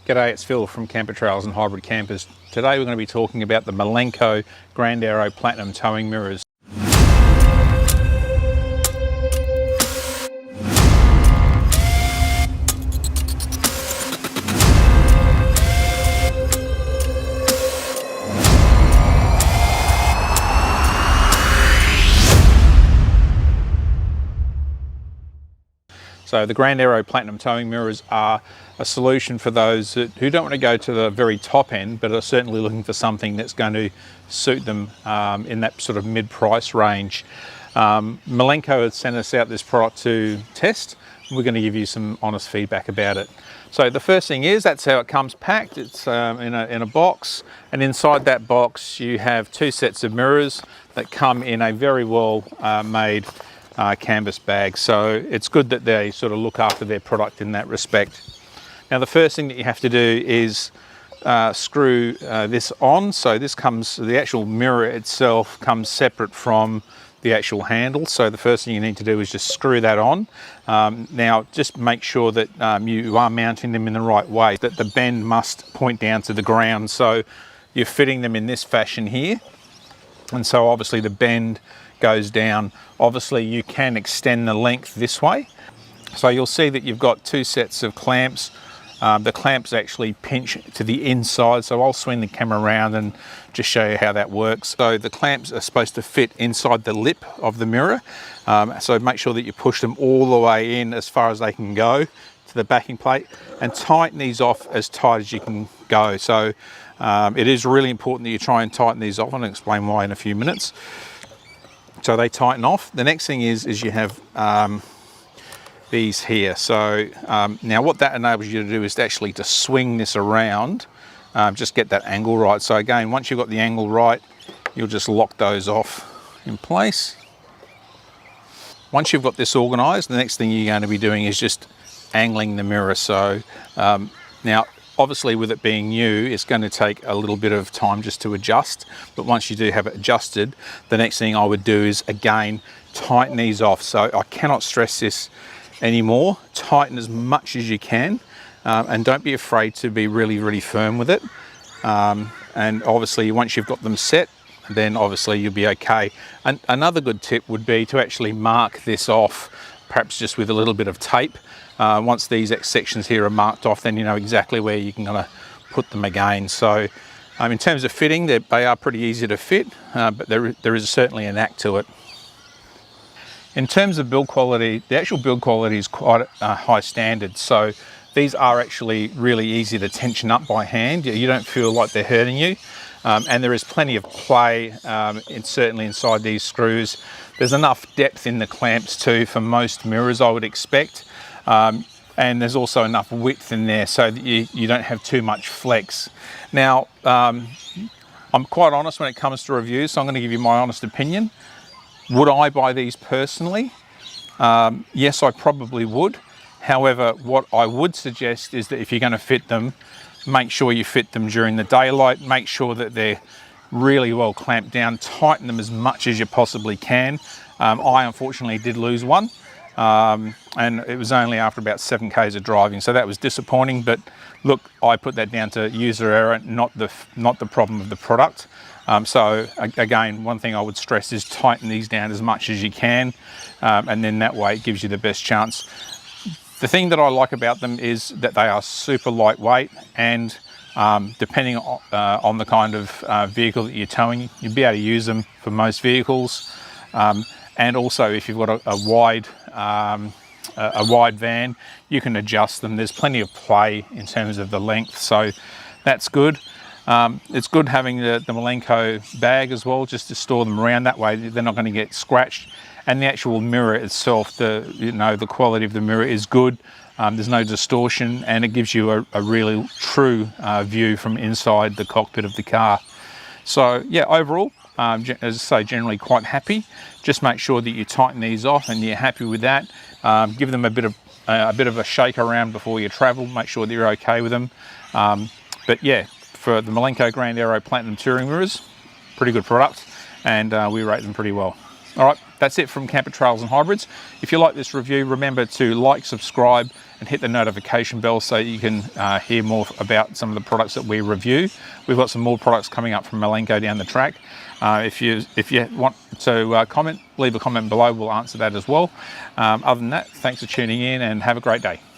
G'day, it's Phil from Camper Trails and Hybrid Campers. Today we're going to be talking about the Milenco Grand Aero Platinum towing mirrors. So the Grand Aero Platinum towing mirrors are a solution for those who don't want to go to the very top end, but are certainly looking for something that's going to suit them in that sort of mid-price range. Milenco has sent us out this product to test. We're going to give you some honest feedback about it. So the first thing is, that's how it comes packed. It's in a box, and inside that box you have two sets of mirrors that come in a very well made canvas bag. So it's good that they sort of look after their product in that respect. Now the first thing that you have to do is screw this on. So this comes, the actual mirror itself comes separate from the actual handle. So the first thing you need to do is just screw that on. Now just make sure that you are mounting them in the right way, that the bend must point down to the ground. So you're fitting them in this fashion here. And so obviously the bend goes down. Obviously you can extend the length this way. So you'll see that you've got two sets of clamps. The clamps actually pinch to the inside, so I'll swing the camera around and just show you how that works. So the clamps are supposed to fit inside the lip of the mirror, so make sure that you push them all the way in as far as they can go to the backing plate, and tighten these off as tight as you can go. So it is really important that you try and tighten these off, and I'll explain why in a few minutes. So they tighten off. The next thing is you have these here. So now what that enables you to do is actually to swing this around, just get that angle right. So again, once you've got the angle right, you'll just lock those off in place. Once you've got this organized, the next thing you're going to be doing is just angling the mirror. So now obviously with it being new, it's going to take a little bit of time just to adjust, but once you do have it adjusted, the next thing I would do is again tighten these off. So I cannot stress this anymore. Tighten as much as you can, and don't be afraid to be really firm with it. And obviously once you've got them set, then obviously you'll be okay. And another good tip would be to actually mark this off, perhaps just with a little bit of tape. Once these sections here are marked off, then you know exactly where you can put them again. So in terms of fitting, they are pretty easy to fit, but there is certainly a knack to it. In terms of build quality, the actual build quality is quite high standard. So these are actually really easy to tension up by hand. You don't feel like they're hurting you. And there is plenty of play certainly inside these screws. There's enough depth in the clamps too for most mirrors, I would expect. And there's also enough width in there so that you don't have too much flex. Now, I'm quite honest when it comes to reviews, so I'm going to give you my honest opinion. Would I buy these personally? Yes, I probably would. However, what I would suggest is that if you're going to fit them, make sure you fit them during the daylight. Make sure that they're really well clamped down. Tighten them as much as you possibly can. I unfortunately did lose one. And it was only after about 7 k's of driving, so that was disappointing. But look, I put that down to user error, not the problem of the product. So again, one thing I would stress is tighten these down as much as you can, and then that way it gives you the best chance. The thing that I like about them is that they are super lightweight, and depending on the kind of vehicle that you're towing, you'll be able to use them for most vehicles. And also if you've got a wide van, you can adjust them. There's plenty of play in terms of the length, so that's good. It's good having the Milenco bag as well, just to store them around. That way they're not going to get scratched. And the actual mirror itself, the quality of the mirror is good. There's no distortion, and it gives you a really true view from inside the cockpit of the car. So yeah, overall, as I say, generally quite happy. Just make sure that you tighten these off and you're happy with that. Give them a bit of a shake around before you travel. Make sure that you're okay with them. But yeah, for the Milenco Grand Aero Platinum touring mirrors, pretty good product, and we rate them pretty well. All right. That's it from Camper Trails and Hybrids. If you like this review, remember to like, subscribe, and hit the notification bell so you can hear more about some of the products that we review. We've got some more products coming up from Milenco down the track. If you want to comment, leave a comment below. We'll answer that as well. Other than that, thanks for tuning in and have a great day.